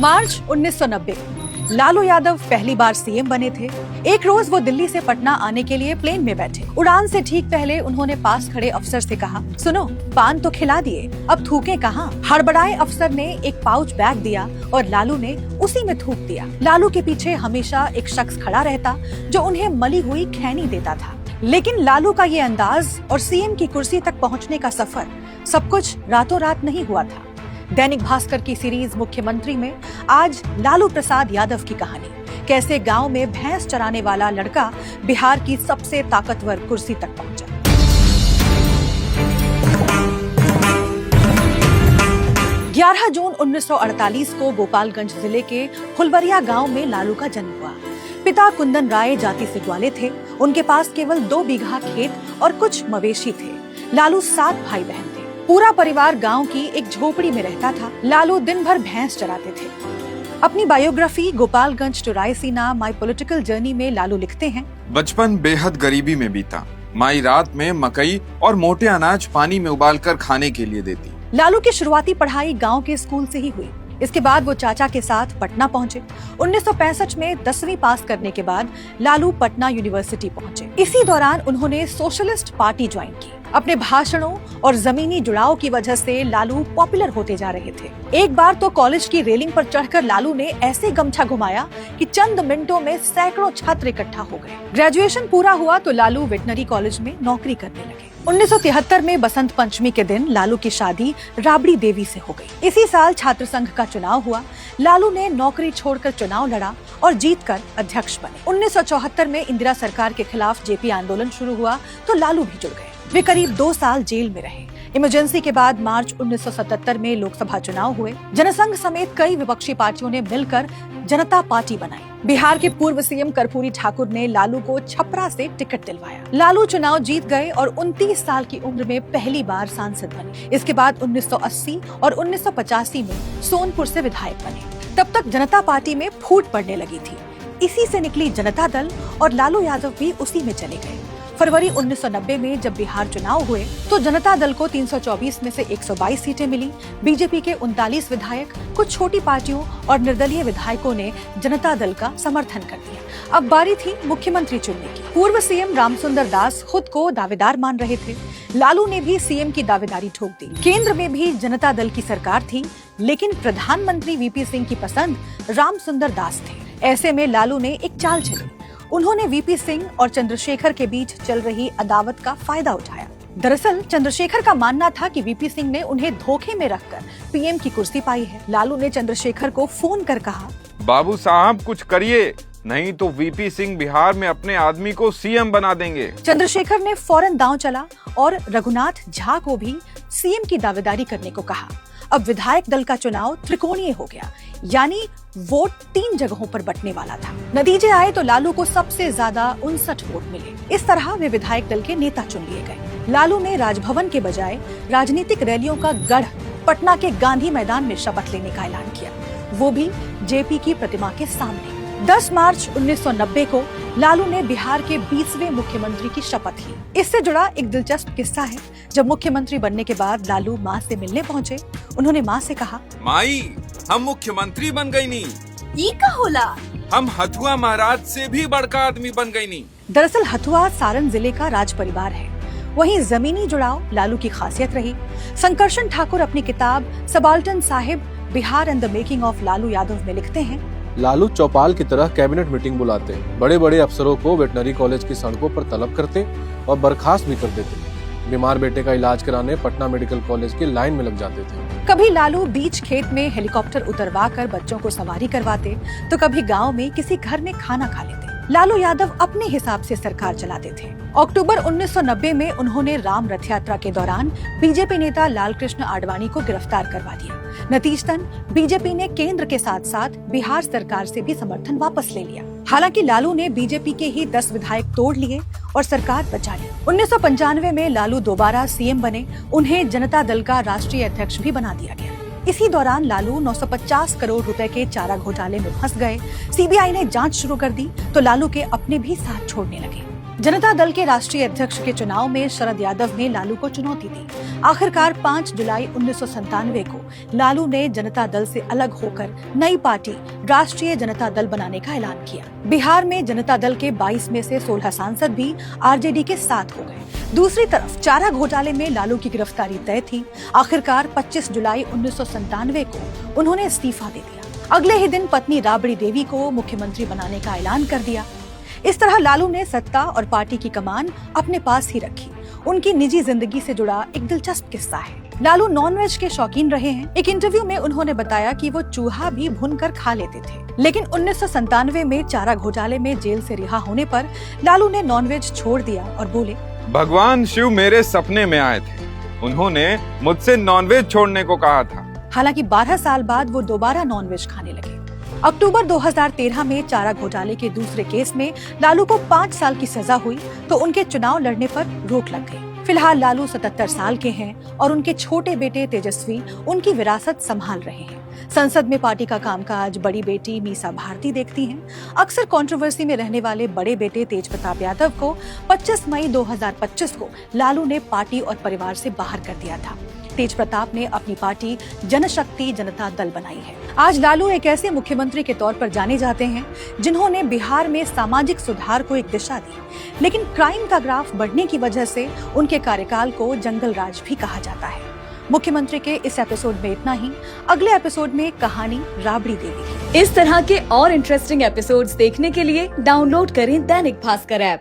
मार्च 1990 लालू यादव पहली बार सीएम बने थे। एक रोज वो दिल्ली से पटना आने के लिए प्लेन में बैठे। उड़ान से ठीक पहले उन्होंने पास खड़े अफसर से कहा, सुनो, पान तो खिला दिए, अब थूके कहाँ? हड़बड़ाए अफसर ने एक पाउच बैग दिया और लालू ने उसी में थूक दिया। लालू के पीछे हमेशा एक शख्स खड़ा रहता जो उन्हें मली हुई खैनी देता था। लेकिन लालू का ये अंदाज और सीएम की कुर्सी तक पहुँचने का सफर सब कुछ रातों रात नहीं हुआ था। दैनिक भास्कर की सीरीज मुख्यमंत्री में आज लालू प्रसाद यादव की कहानी, कैसे गांव में भैंस चराने वाला लड़का बिहार की सबसे ताकतवर कुर्सी तक पहुंचा। ग्यारह जून 1948 को गोपालगंज जिले के फुलवरिया गांव में लालू का जन्म हुआ। पिता कुंदन राय जाति से ग्वाले थे। उनके पास केवल 2 बीघा खेत और कुछ मवेशी थे। लालू 7 भाई बहन थे। पूरा परिवार गांव की एक झोपड़ी में रहता था। लालू दिन भर भैंस चराते थे। अपनी biography Gopalganj to Raisina my political journey में लालू लिखते हैं, बचपन बेहद गरीबी में बीता। माई रात में मकई और मोटे अनाज पानी में उबालकर खाने के लिए देती। लालू की शुरुआती पढ़ाई गांव के स्कूल से ही हुई। इसके बाद वो चाचा के साथ पटना पहुंचे। 1965 में 10वीं पास करने के बाद लालू पटना यूनिवर्सिटी पहुंचे। इसी दौरान उन्होंने सोशलिस्ट पार्टी ज्वाइन की। अपने भाषणों और जमीनी जुड़ाव की वजह से लालू पॉपुलर होते जा रहे थे। एक बार तो कॉलेज की रेलिंग पर चढ़कर लालू ने ऐसे गमछा घुमाया कि चंद मिनटों में सैकड़ों छात्र इकट्ठा हो गए। ग्रेजुएशन पूरा हुआ तो लालू वेटनरी कॉलेज में नौकरी करने लगे। 1973 में बसंत पंचमी के दिन लालू की शादी राबड़ी देवी से हो गई। इसी साल छात्र संघ का चुनाव हुआ। लालू ने नौकरी छोड़कर चुनाव लड़ा और जीतकर अध्यक्ष बने। 1974 में इंदिरा सरकार के खिलाफ जेपी आंदोलन शुरू हुआ तो लालू भी जुड़ गए। वे करीब 2 साल जेल में रहे। इमरजेंसी के बाद मार्च 1977 में लोकसभा चुनाव हुए। जनसंघ समेत कई विपक्षी पार्टियों ने मिलकर जनता पार्टी बनाई। बिहार के पूर्व सीएम कर्पूरी ठाकुर ने लालू को छपरा से टिकट दिलवाया। लालू चुनाव जीत गए और 29 साल की उम्र में पहली बार सांसद बने। इसके बाद 1980 और 1985 में सोनपुर से विधायक बने। तब तक जनता पार्टी में फूट पड़ने लगी थी। इसी से निकली जनता दल और लालू यादव भी उसी में चले गए। फरवरी 1990 में जब बिहार चुनाव हुए तो जनता दल को 324 में से 122 सीटें मिली। बीजेपी के 39 विधायक, कुछ छोटी पार्टियों और निर्दलीय विधायकों ने जनता दल का समर्थन कर दिया। अब बारी थी मुख्यमंत्री चुनने की। पूर्व सीएम रामसुंदर दास खुद को दावेदार मान रहे थे। लालू ने भी सीएम की दावेदारी ठोक दी। केंद्र में भी जनता दल की सरकार थी, लेकिन प्रधानमंत्री वीपी सिंह की पसंद रामसुंदर दास थे। ऐसे में लालू ने एक चाल चली। उन्होंने वीपी सिंह और चंद्रशेखर के बीच चल रही अदावत का फायदा उठाया। दरअसल चंद्रशेखर का मानना था कि वीपी सिंह ने उन्हें धोखे में रखकर पीएम की कुर्सी पाई है। लालू ने चंद्रशेखर को फोन कर कहा, बाबू साहब कुछ करिए, नहीं तो वीपी सिंह बिहार में अपने आदमी को सीएम बना देंगे। चंद्रशेखर ने फौरन दांव चला और रघुनाथ झा को भी सीएम की दावेदारी करने को कहा। अब विधायक दल का चुनाव त्रिकोणीय हो गया, यानी वोट 3 जगहों पर बंटने वाला था। नतीजे आए तो लालू को सबसे ज्यादा 59 वोट मिले। इस तरह वे विधायक दल के नेता चुन लिए गए। लालू ने राजभवन के बजाय राजनीतिक रैलियों का गढ़ पटना के गांधी मैदान में शपथ लेने का ऐलान किया, वो भी जेपी की प्रतिमा के सामने। 10 मार्च 1990 को लालू ने बिहार के 20वें मुख्यमंत्री की शपथ ली। इससे जुड़ा एक दिलचस्प किस्सा है। जब मुख्यमंत्री बनने के बाद लालू माँ से मिलने पहुँचे, उन्होंने माँ से कहा, माई, हम मुख्यमंत्री बन गई नी। ई का होला? हम हथुआ महाराज से भी बड़का आदमी बन गई नी। दरअसल हथुआ सारण जिले का राज परिवार है। वहीं जमीनी जुड़ाव लालू की खासियत रही। संकर्षण ठाकुर अपनी किताब subaltern Sahib Bihar and the making of Lalu Yadav में लिखते हैं, लालू चौपाल की तरह कैबिनेट मीटिंग बुलाते, बड़े बड़े अफसरों को वेटनरी कॉलेज की सड़कों पर तलब करते और बर्खास्त भी कर देते। बीमार बेटे का इलाज कराने पटना मेडिकल कॉलेज की लाइन में लग जाते थे। कभी लालू बीच खेत में हेलीकॉप्टर उतरवा कर बच्चों को सवारी करवाते तो कभी गांव में किसी घर में खाना खा लेते। लालू यादव अपने हिसाब से सरकार चलाते थे। अक्टूबर 1990 में उन्होंने राम रथ यात्रा के दौरान बीजेपी नेता लालकृष्ण आडवाणी को गिरफ्तार करवा दिया। नतीजतन बीजेपी ने केंद्र के साथ साथ बिहार सरकार से भी समर्थन वापस ले लिया। हालांकि लालू ने बीजेपी के ही 10 विधायक तोड़ लिए और सरकार बचा ली। 1995 में लालू दोबारा सीएम बने। उन्हें जनता दल का राष्ट्रीय अध्यक्ष भी बना दिया गया। इसी दौरान लालू 950 करोड़ रुपए के चारा घोटाले में फंस गए। सीबीआई ने जांच शुरू कर दी तो लालू के अपने भी साथ छोड़ने लगे। जनता दल के राष्ट्रीय अध्यक्ष के चुनाव में शरद यादव ने लालू को चुनौती दी। आखिरकार 5 जुलाई 1997 को लालू ने जनता दल से अलग होकर नई पार्टी राष्ट्रीय जनता दल बनाने का ऐलान किया। बिहार में जनता दल के 22 में से 16 सांसद भी आरजेडी के साथ हो गए। दूसरी तरफ चारा घोटाले में लालू की गिरफ्तारी तय थी। आखिरकार 25 जुलाई 1997 को उन्होंने इस्तीफा दे दिया। अगले ही दिन पत्नी राबड़ी देवी को मुख्यमंत्री बनाने का ऐलान कर दिया। इस तरह लालू ने सत्ता और पार्टी की कमान अपने पास ही रखी। उनकी निजी जिंदगी से जुड़ा एक दिलचस्प किस्सा है। लालू नॉनवेज के शौकीन रहे हैं। एक इंटरव्यू में उन्होंने बताया कि वो चूहा भी भूनकर खा लेते थे। लेकिन 1997 में चारा घोटाले में जेल से रिहा होने पर लालू ने नॉनवेज छोड़ दिया और बोले, भगवान शिव मेरे सपने में आए थे। उन्होंने मुझसे नॉनवेज छोड़ने को कहा था। हालांकि 12 साल बाद वो दोबारा नॉनवेज खाने लगे। अक्टूबर 2013 में चारा घोटाले के दूसरे केस में लालू को 5 साल की सजा हुई तो उनके चुनाव लड़ने पर रोक लग गई। फिलहाल लालू 77 साल के हैं और उनके छोटे बेटे तेजस्वी उनकी विरासत संभाल रहे हैं। संसद में पार्टी का कामकाज बड़ी बेटी मीसा भारती देखती हैं। अक्सर कंट्रोवर्सी में रहने वाले बड़े बेटे तेज प्रताप यादव को 25 मई 2025 को लालू ने पार्टी और परिवार से बाहर कर दिया था। तेज प्रताप ने अपनी पार्टी जनशक्ति जनता दल बनाई है। आज लालू एक ऐसे मुख्यमंत्री के तौर पर जाने जाते हैं जिन्होंने बिहार में सामाजिक सुधार को एक दिशा दी। लेकिन क्राइम का ग्राफ बढ़ने की वजह से उनके कार्यकाल को जंगल राज भी कहा जाता है। मुख्यमंत्री के इस एपिसोड में इतना ही। अगले एपिसोड में कहानी राबड़ी देवी की। इस तरह के और इंटरेस्टिंग एपिसोड्स देखने के लिए डाउनलोड करें दैनिक भास्कर ऐप।